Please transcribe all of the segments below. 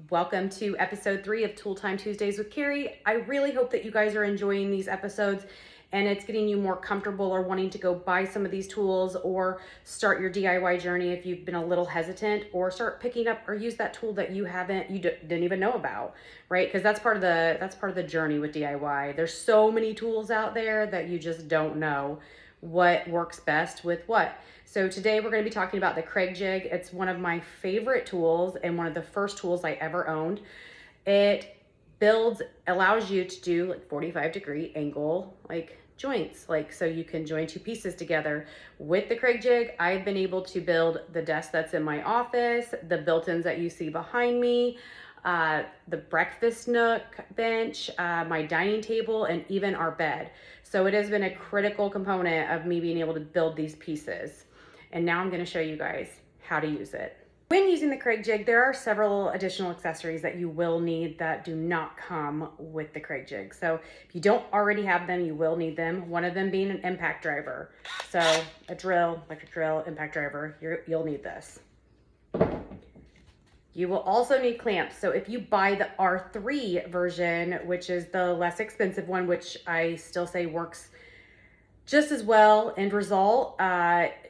Welcome to episode 3 of Tool Time Tuesdays with Carrie. I really hope that you guys are enjoying these episodes and it's getting you more comfortable or wanting to go buy some of these tools or start your DIY journey if you've been a little hesitant, or start picking up or use that tool that you didn't even know about, right? Because that's part of the journey with DIY. There's so many tools out there that you just don't know what works best with what. So today we're going to be talking about the Kreg Jig. It's one of my favorite tools and one of the first tools I ever owned. It allows you to do like 45-degree angle like joints, like so you can join two pieces together. With the Kreg Jig, I've been able to build the desk that's in my office, the built-ins that you see behind me, the breakfast nook bench, my dining table, and even our bed. So it has been a critical component of me being able to build these pieces. And now I'm going to show you guys how to use it. When using the Kreg Jig, there are several additional accessories that you will need that do not come with the Kreg Jig. So if you don't already have them, you will need them. One of them being an impact driver. So a drill, electric drill, impact driver, you'll need this. You will also need clamps. So if you buy the R3 version, which is the less expensive one, which I still say works just as well end result,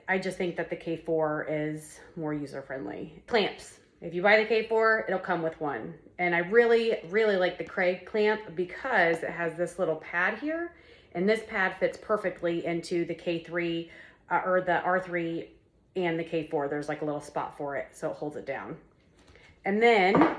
I just think that the K4 is more user-friendly. Clamps. If you buy the K4, it'll come with one. And I really, really like the Kreg clamp because it has this little pad here, and this pad fits perfectly into the K3 or the R3 and the K4. There's like a little spot for it, so it holds it down. And then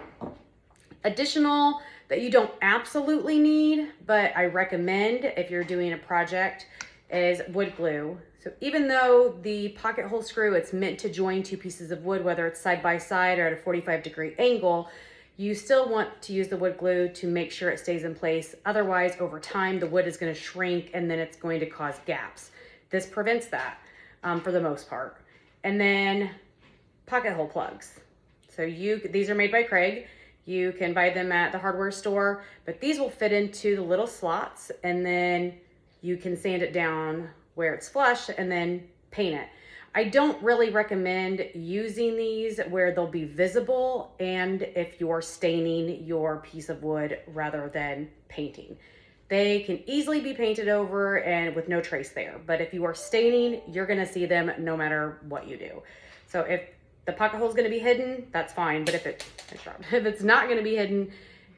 additional that you don't absolutely need, but I recommend if you're doing a project, is wood glue. So even though the pocket hole screw, it's meant to join two pieces of wood, whether it's side by side or at a 45-degree angle, you still want to use the wood glue to make sure it stays in place. Otherwise, over time, the wood is going to shrink and then it's going to cause gaps. This prevents that for the most part. And then pocket hole plugs. So these are made by Kreg. You can buy them at the hardware store, but these will fit into the little slots, and then you can sand it down where it's flush and then paint it. I don't really recommend using these where they'll be visible and if you're staining your piece of wood rather than painting. They can easily be painted over and with no trace there, but if you are staining, you're gonna see them no matter what you do. So if the pocket hole is gonna be hidden, that's fine, but if it's not gonna be hidden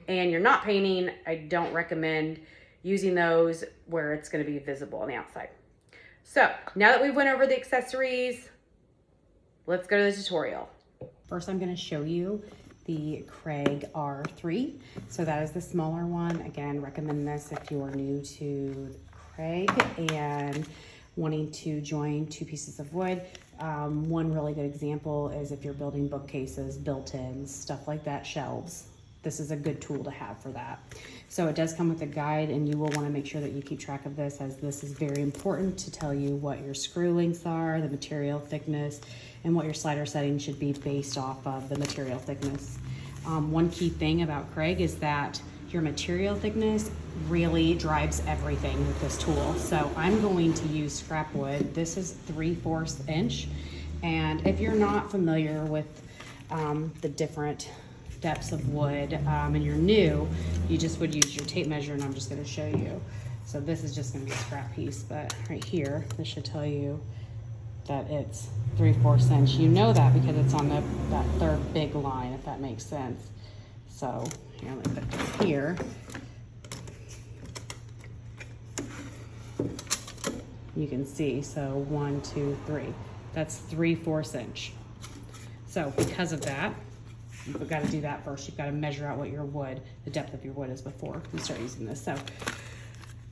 and you're not painting, I don't recommend using those where it's going to be visible on the outside. So now that we went over the accessories, let's go to the tutorial. First, I'm going to show you the Kreg R3. So that is the smaller one. Again, recommend this if you are new to Kreg and wanting to join two pieces of wood. One really good example is if you're building bookcases, built-ins, stuff like that, shelves. This is a good tool to have for that. So it does come with a guide, and you will want to make sure that you keep track of this, as this is very important to tell you what your screw lengths are, the material thickness, and what your slider setting should be based off of the material thickness. One key thing about Kreg is that your material thickness really drives everything with this tool. So I'm going to use scrap wood. This is 3/4 inch. And if you're not familiar with the different depths of wood and you're new, you just would use your tape measure, and I'm just going to show you. So this is just going to be a scrap piece, but right here this should tell you that it's 3/4 inch. You know that because it's on that third big line, if that makes sense. So here, let me put this here. You can see, so 1, 2, 3, that's 3/4 inch. So because of that, you've got to do that first. You've got to measure out what your wood, the depth of your wood is before you start using this. So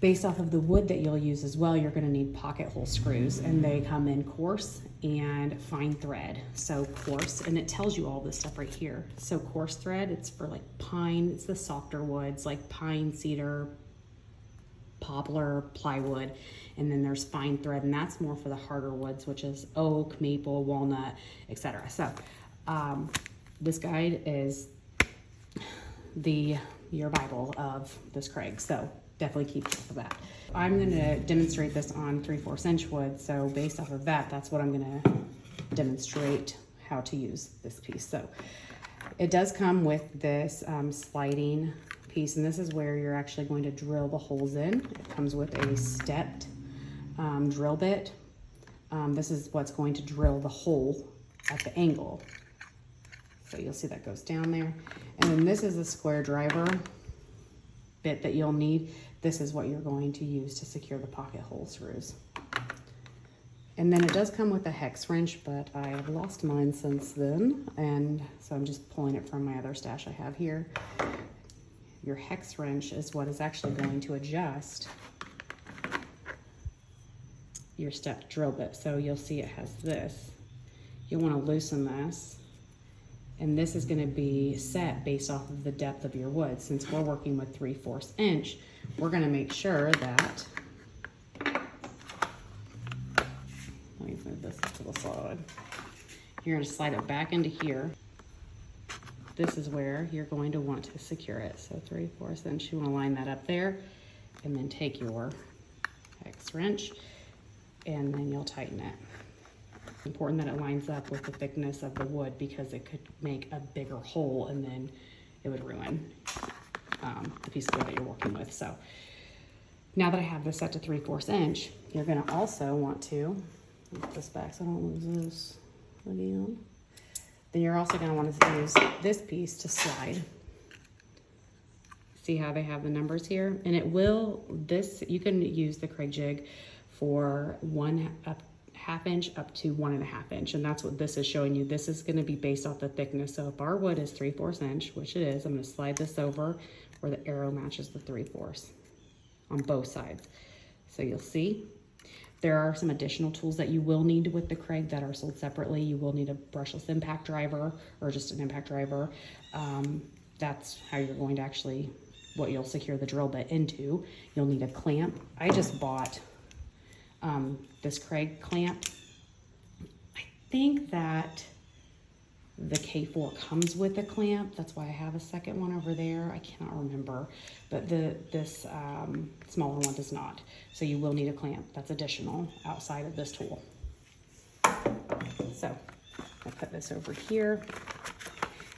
based off of the wood that you'll use as well, you're going to need pocket hole screws, and they come in coarse and fine thread. So coarse, and it tells you all this stuff right here. So coarse thread, it's for like pine, it's the softer woods like pine, cedar, poplar, plywood, and then there's fine thread, and that's more for the harder woods, which is oak, maple, walnut, etc. So this guide is your Bible of this Kreg, so definitely keep track of that. I'm going to demonstrate this on 3/4 inch wood, so based off of that, that's what I'm going to demonstrate how to use this piece. So It does come with this sliding piece, and this is where you're actually going to drill the holes in. It comes with a stepped drill bit. This is what's going to drill the hole at the angle. So you'll see that goes down there. And then this is a square driver bit that you'll need. This is what you're going to use to secure the pocket hole screws. And then it does come with a hex wrench, but I have lost mine since then. And so I'm just pulling it from my other stash I have here. Your hex wrench is what is actually going to adjust your stepped drill bit. So you'll see it has this. You'll want to loosen this. And this is going to be set based off of the depth of your wood. Since we're working with 3/4 inch, we're going to make sure that, let me move this to the side. You're going to slide it back into here. This is where you're going to want to secure it. So 3/4 inch, you want to line that up there, and then take your hex wrench, and then you'll tighten it. It's important that it lines up with the thickness of the wood, because it could make a bigger hole and then it would ruin the piece of wood that you're working with. So now that I have this set to 3/4 inch, you're going to also want to put this back so I don't lose this again. Then you're also going to want to use this piece to slide. See how they have the numbers here? And it will, you can use the Kreg Jig for 1/2 inch up to 1.5 inch. And that's what this is showing you. This is going to be based off the thickness. So if our wood is 3/4 inch, which it is, I'm going to slide this over where the arrow matches the 3/4 on both sides. So you'll see there are some additional tools that you will need with the Kreg that are sold separately. You will need a brushless impact driver, or just an impact driver. That's how you're going to actually, what you'll secure the drill bit into. You'll need a clamp. I just bought this Kreg clamp. I think that the K4 comes with a clamp. That's why I have a second one over there. I cannot remember, but this smaller one does not. So you will need a clamp. That's additional outside of this tool. So I put this over here.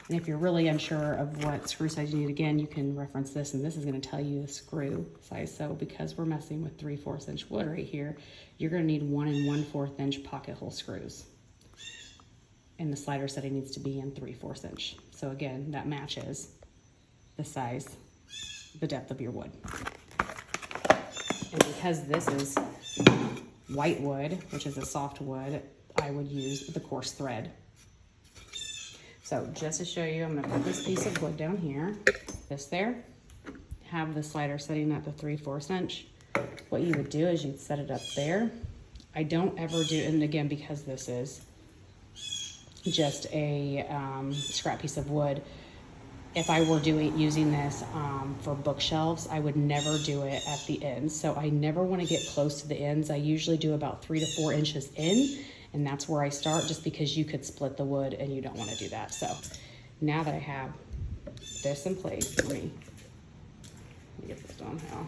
And if you're really unsure of what screw size you need, again, you can reference this, and this is going to tell you the screw size. So because we're messing with 3/4 inch wood right here, you're going to need 1 1/4 inch pocket hole screws. And the slider setting needs to be in 3/4 inch. So again, that matches the size, the depth of your wood. And because this is white wood, which is a soft wood, I would use the coarse thread. So just to show you, I'm going to put this piece of wood down here, this there, have the slider setting at the 3/4 inch. What you would do is you'd set it up there. I don't ever do, and again, because this is just a scrap piece of wood, if I were using this for bookshelves, I would never do it at the ends. So I never want to get close to the ends. I usually do about 3 to 4 inches in, and that's where I start, just because you could split the wood and you don't want to do that. So now that I have this in place, let me get this done now.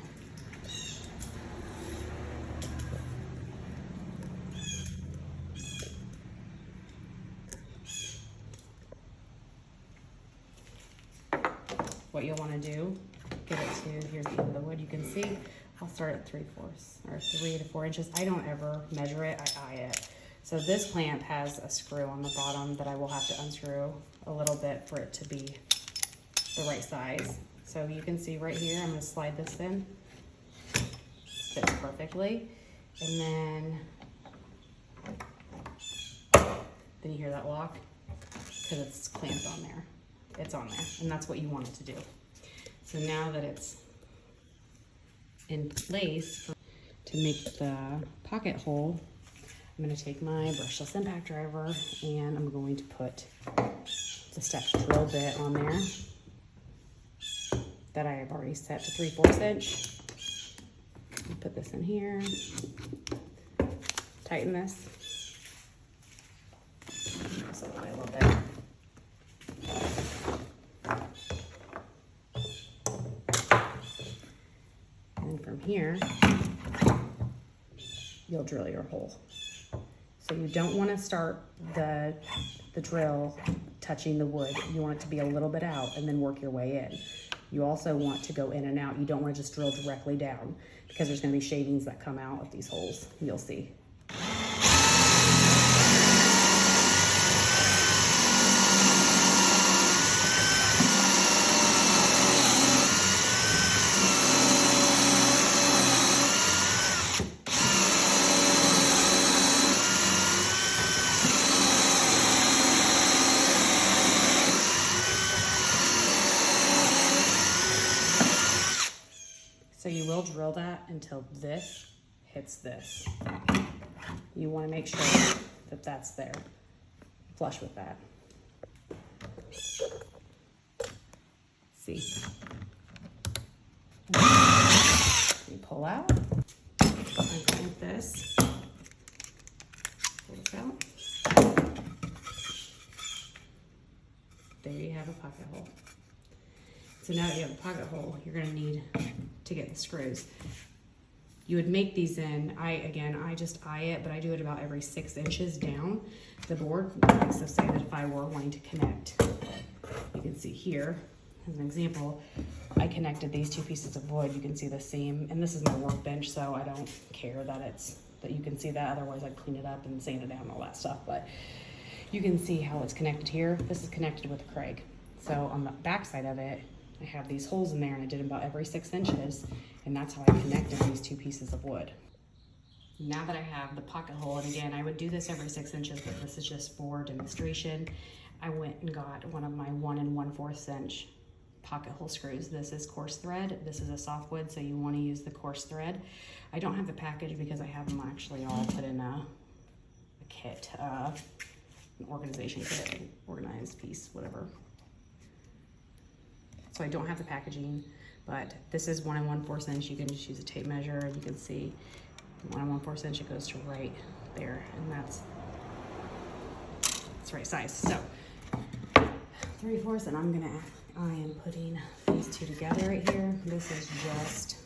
What you'll want to do, get it to, here's the end of the wood, you can see, I'll start at 3/4 or 3 to 4 inches. I don't ever measure it, I eye it. So this clamp has a screw on the bottom that I will have to unscrew a little bit for it to be the right size. So you can see right here, I'm going to slide this in. It fits perfectly. And then you hear that lock, because it's clamped on there. It's on there, and that's what you want it to do. So now that it's in place to make the pocket hole, I'm going to take my brushless impact driver, and I'm going to put the stepped drill bit on there that I have already set to 3/4 inch. Put this in here, tighten this. Just a little bit. And from here, you'll drill your hole. So you don't want to start the drill touching the wood. You want it to be a little bit out and then work your way in. You also want to go in and out. You don't want to just drill directly down because there's going to be shavings that come out of these holes. You'll see. So you will drill that until this hits this. You want to make sure that that's there, flush with that. See? You pull out, and clamp this, pull this out. There you have a pocket hole. So now that you have a pocket hole, you're gonna need to get the screws. You would make these in, I just eye it, but I do it about every 6 inches down the board. So say that if I were wanting to connect, you can see here, as an example, I connected these 2 pieces of wood. You can see the seam, and this is my workbench, so I don't care that you can see that. Otherwise I'd clean it up and sand it down and all that stuff, but you can see how it's connected here. This is connected with Kreg. So on the back side of it, I have these holes in there, and I did about every 6 inches, and that's how I connected these 2 pieces of wood. Now that I have the pocket hole, and again, I would do this every 6 inches, but this is just for demonstration. I went and got one of my 1 1/4 inch pocket hole screws. This is coarse thread. This is a softwood, so you want to use the coarse thread. I don't have the package because I have them actually all put in a kit, an organization kit, organized piece, whatever. So I don't have the packaging, but this is 1 1/4 inch. You can just use a tape measure, and you can see 1 1/4 inch, it goes to right there, and that's the right size. So 3/4, and I am putting these 2 together right here. This is just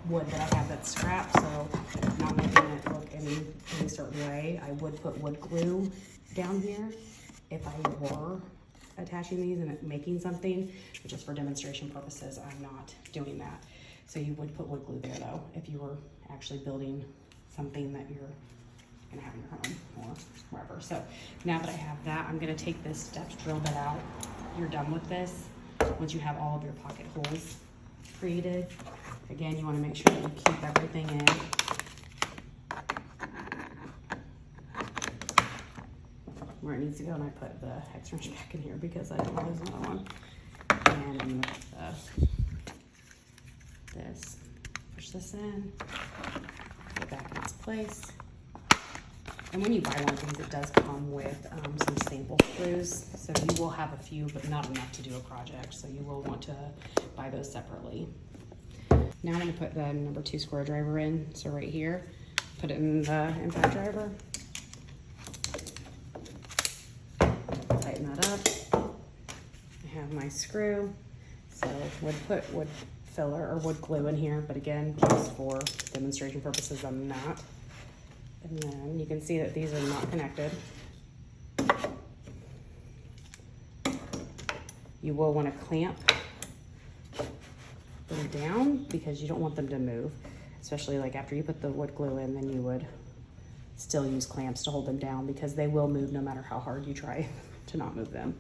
wood that I have that's scrap, so I'm not making it look any certain way. I would put wood glue down here if I were attaching these and making something, but just for demonstration purposes, I'm not doing that. So you would put wood glue there though, if you were actually building something that you're gonna have in your home or wherever. So now that I have that, I'm gonna take this step, drill that out. You're done with this. Once you have all of your pocket holes created, again, you wanna make sure that you keep everything in. Where it needs to go, and I put the hex wrench back in here because I don't know there's another one. And I'm gonna put this, push this in, put it back in its place. And when you buy one of these, it does come with some sample screws. So you will have a few, but not enough to do a project. So you will want to buy those separately. Now I'm gonna put the number 2 screwdriver in. So right here, put it in the impact driver. Tighten that up. I have my screw. So would put wood filler or wood glue in here, but again, just for demonstration purposes, I'm not. And then you can see that these are not connected. You will want to clamp them down because you don't want them to move, especially like after you put the wood glue in, then you would still use clamps to hold them down because they will move no matter how hard you try to not move them.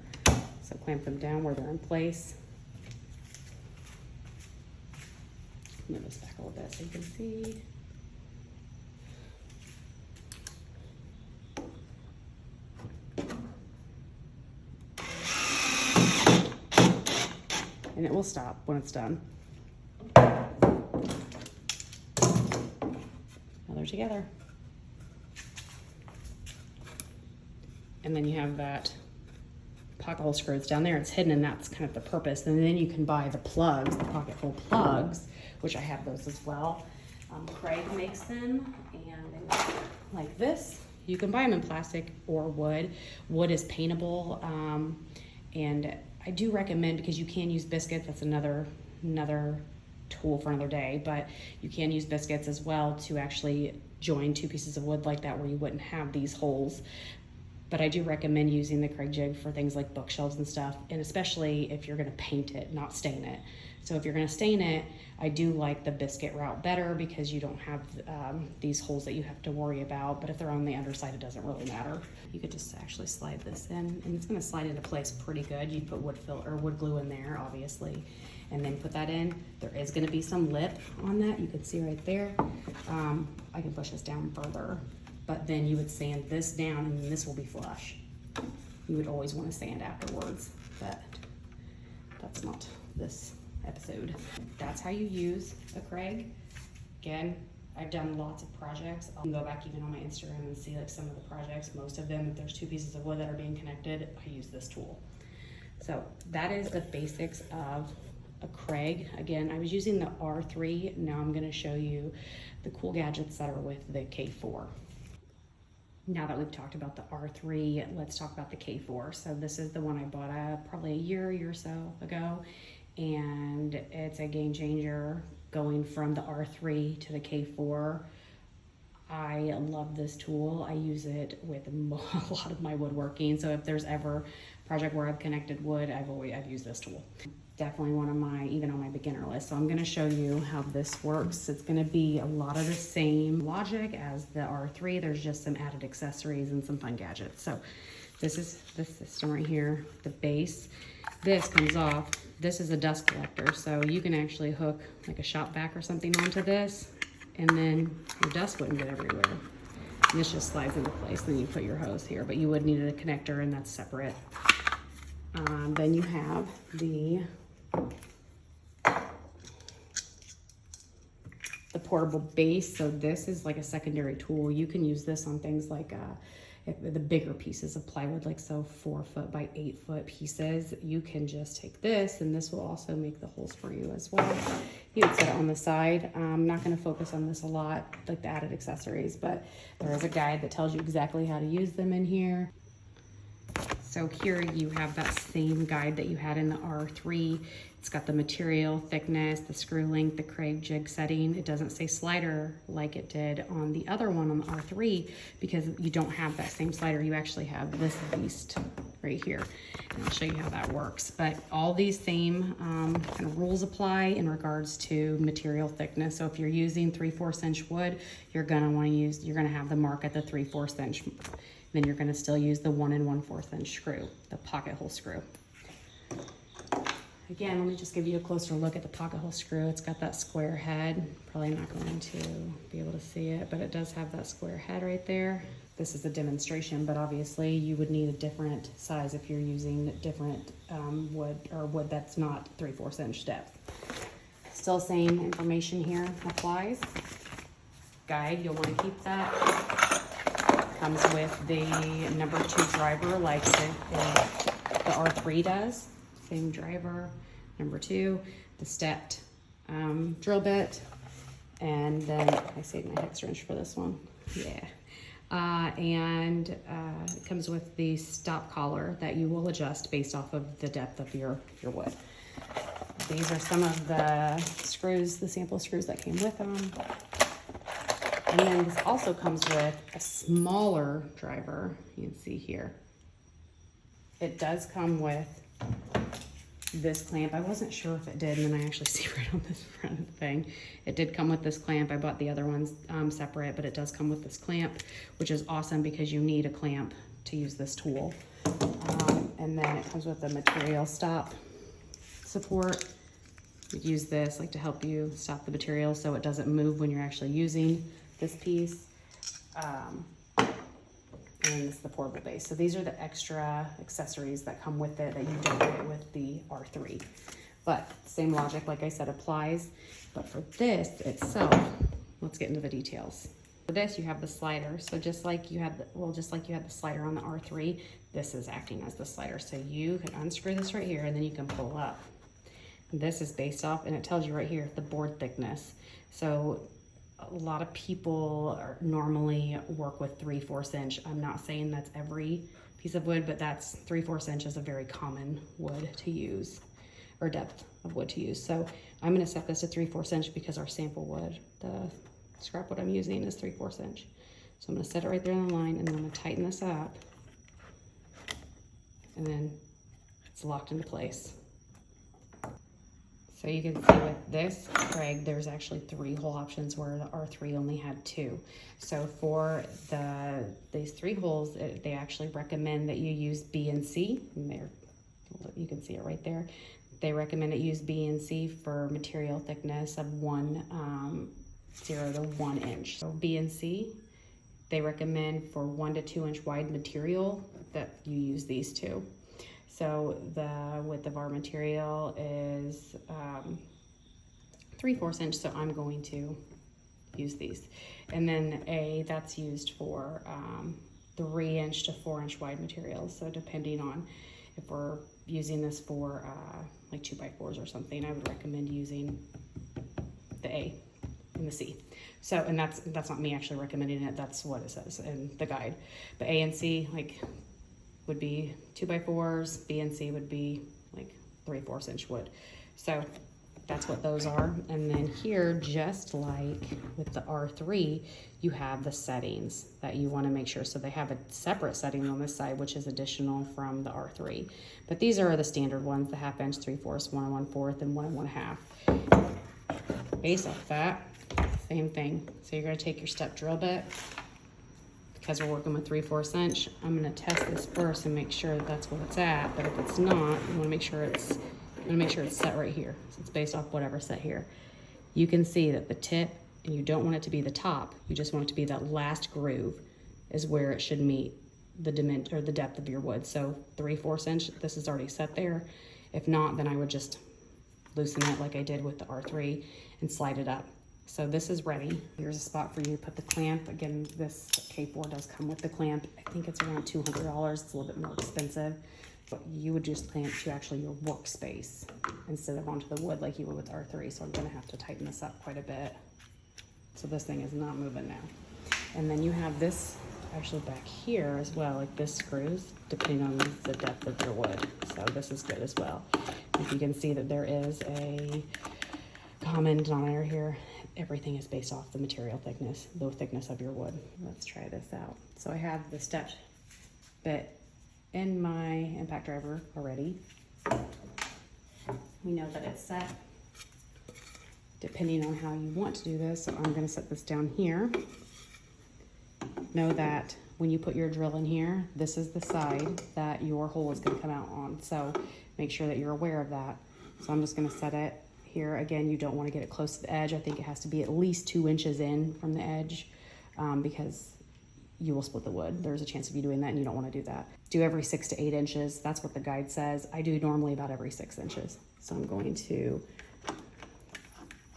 So clamp them down where they're in place. Move this back a little bit so you can see. And it will stop when it's done. Now they're together. And then you have that pocket hole screw. It's down there, it's hidden, and that's kind of the purpose. And then you can buy the plugs, the pocket hole plugs, which I have those as well. Kreg makes them, and they look like this. You can buy them in plastic or wood. Wood is paintable, and I do recommend, because you can use biscuits, that's another tool for another day, but you can use biscuits as well to actually join two pieces of wood like that where you wouldn't have these holes. But I do recommend using the Kreg Jig for things like bookshelves and stuff, and especially if you're gonna paint it, not stain it. So if you're gonna stain it, I do like the biscuit route better because you don't have these holes that you have to worry about, but if they're on the underside, it doesn't really matter. You could just actually slide this in, and it's gonna slide into place pretty good. You put wood glue in there, obviously, and then put that in. There is gonna be some lip on that, you can see right there. I can push this down further, but then you would sand this down and this will be flush. You would always wanna sand afterwards, but that's not this episode. That's how you use a Kreg. Again, I've done lots of projects. I'll go back even on my Instagram and see like some of the projects. Most of them, if there's two pieces of wood that are being connected, I use this tool. So that is the basics of a Kreg. Again, I was using the R3. Now I'm gonna show you the cool gadgets that are with the K4. Now that we've talked about the R3, let's talk about the K4. So this is the one I bought probably a year or so ago, and it's a game changer going from the R3 to the K4. I love this tool. I use it with a lot of my woodworking. So if there's ever a project where I've connected wood, I've used this tool. Definitely one of my, even on my beginner list. So I'm gonna show you how this works. It's gonna be a lot of the same logic as the R3. There's just some added accessories and some fun gadgets. So this is the system right here, the base. This comes off. This is a dust collector. So you can actually hook like a shop vac or something onto this, and then your dust wouldn't get everywhere. And this just slides into place. Then you put your hose here, but you would need a connector, and that's separate. Then you have the portable base. So this is like a secondary tool. You can use this on things like the bigger pieces of plywood, like so 4 foot by 8 foot pieces. You can just take this, and this will also make the holes for you as well. You would set it on the side. I'm not going to focus on this a lot, like the added accessories, but there is a guide that tells you exactly how to use them in here. So here you have that same guide that you had in the R3. It's got the material thickness, the screw length, the Kreg Jig setting. It doesn't say slider like it did on the other one on the R3 because you don't have that same slider. You actually have this beast right here. And I'll show you how that works. But all these same kind of rules apply in regards to material thickness. So if you're using 3/4 inch wood, you're gonna have the mark at the 3/4 inch. Then you're gonna still use the 1 1/4 inch screw, the pocket hole screw. Again, let me just give you a closer look at the pocket hole screw. It's got that square head. Probably not going to be able to see it, but it does have that square head right there. This is a demonstration, but obviously you would need a different size if you're using different wood, or wood that's not 3/4 inch depth. Still same information here applies. Guide, you'll want to keep that. Comes with the number 2 driver like the R3 does. Same driver, number 2, the stepped drill bit, and then I saved my hex wrench for this one. Yeah. It comes with the stop collar that you will adjust based off of the depth of your wood. These are some of the screws, the sample screws that came with them. And then this also comes with a smaller driver. You can see here. It does come with this clamp. I wasn't sure if it did, and then I actually see right on this front thing. It did come with this clamp. I bought the other ones separate, but it does come with this clamp, which is awesome because you need a clamp to use this tool. And then it comes with a material stop support. You use this like to help you stop the material so it doesn't move when you're actually using this piece. And this is the portable base. So these are the extra accessories that come with it that you don't get with the R3. But same logic, like I said, applies. But for this itself, let's get into the details. For this, you have the slider. So just like you had the slider on the R3, this is acting as the slider. So you can unscrew this right here, and then you can pull up. This is based off, and it tells you right here the board thickness. So a lot of people normally work with 3/4 inch. I'm not saying that's every piece of wood, but that's 3/4 inch is a very common wood to use, or depth of wood to use. So I'm gonna set this to 3/4 inch because our sample wood, the scrap wood I'm using is 3/4 inch. So I'm gonna set it right there on the line, and then I'm gonna tighten this up, and then it's locked into place. So you can see with this Kreg, there's actually 3 hole options where the R3 only had 2. So for these 3 holes, they actually recommend that you use B and C. And there, you can see it right there. They recommend that you use B and C for material thickness of 0 to 1 inch. So B and C, they recommend for 1 to 2 inch wide material that you use these 2. So the width of our material is 3/4 inch, so I'm going to use these. And then A, that's used for 3 inch to 4 inch wide materials. So depending on if we're using this for like 2x4s or something, I would recommend using the A and the C. So, and that's not me actually recommending it, that's what it says in the guide. But A and C, like, would be 2x4s, B and C would be like 3/4 inch wood. So that's what those are. And then here, just like with the R3, you have the settings that you want to make sure. So they have a separate setting on this side, which is additional from the R3. But these are the standard ones, the 1/2 inch, 3/4, 1 1/4, and 1 1/2. Based off that, same thing. So you're going to take your step drill bit. Because we're working with 3/4 inch, I'm gonna test this first and make sure that that's what it's at. But if it's not, you wanna make sure it's set right here. So it's based off whatever's set here. You can see that the tip, and you don't want it to be the top, you just want it to be that last groove is where it should meet the dimension or the depth of your wood. So 3/4 inch, this is already set there. If not, then I would just loosen it like I did with the R3 and slide it up. So this is ready. Here's a spot for you to put the clamp. Again, this K4 does come with the clamp. I think it's around $200. It's a little bit more expensive, but you would just clamp to actually your workspace instead of onto the wood like you would with R3. So I'm gonna have to tighten this up quite a bit. So this thing is not moving now. And then you have this actually back here as well, like this screws, depending on the depth of your wood. So this is good as well. If you can see that there is a common denominator here, everything is based off the material thickness, the thickness of your wood. Let's try this out. So I have the stepped bit in my impact driver already. We know that it's set depending on how you want to do this. So I'm going to set this down here. Know that when you put your drill in here, this is the side that your hole is going to come out on. So make sure that you're aware of that. So I'm just going to set it here. Again, you don't want to get it close to the edge. I think it has to be at least 2 inches in from the edge because you will split the wood. There's a chance of you doing that and you don't want to do that. Do every 6 to 8 inches. That's what the guide says. I do normally about every 6 inches. So I'm going to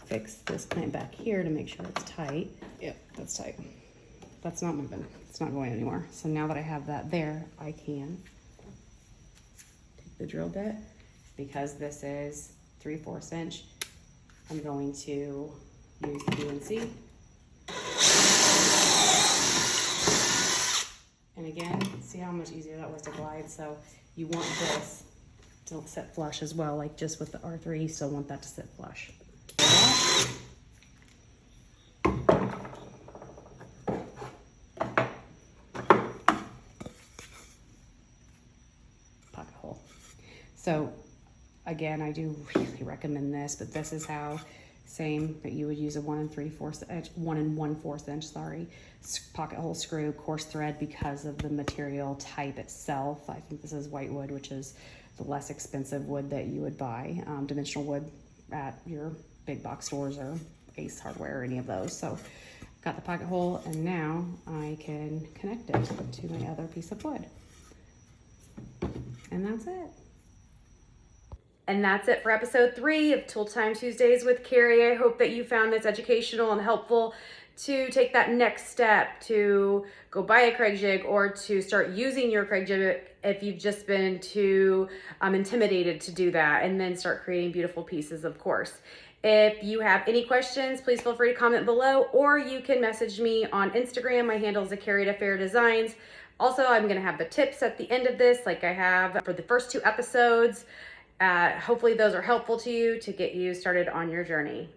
fix this clamp back here to make sure it's tight. Yep, that's tight. That's not moving. It's not going anywhere. So now that I have that there, I can take the drill bit. Because this is 3/4 inch, I'm going to use the B and C. And again, see how much easier that was to glide. So you want this to sit flush as well, like just with the R3, you still want that to sit flush. Pocket hole. So again, I do really recommend this, but this is how, same, that you would use a 1 1/4 inch, sorry, pocket hole screw, coarse thread because of the material type itself. I think this is white wood, which is the less expensive wood that you would buy, dimensional wood at your big box stores or Ace Hardware or any of those. So got the pocket hole, and now I can connect it to my other piece of wood. And that's it. And that's it for episode 3 of Tool Time Tuesdays with Carrie. I hope that you found this educational and helpful to take that next step to go buy a Kreg Jig or to start using your Kreg Jig if you've just been too intimidated to do that, and then start creating beautiful pieces, of course. If you have any questions, please feel free to comment below, or you can message me on Instagram. My handle is Carrie'd. Also, I'm gonna have the tips at the end of this, like I have for the first 2 episodes. Hopefully those are helpful to you to get you started on your journey.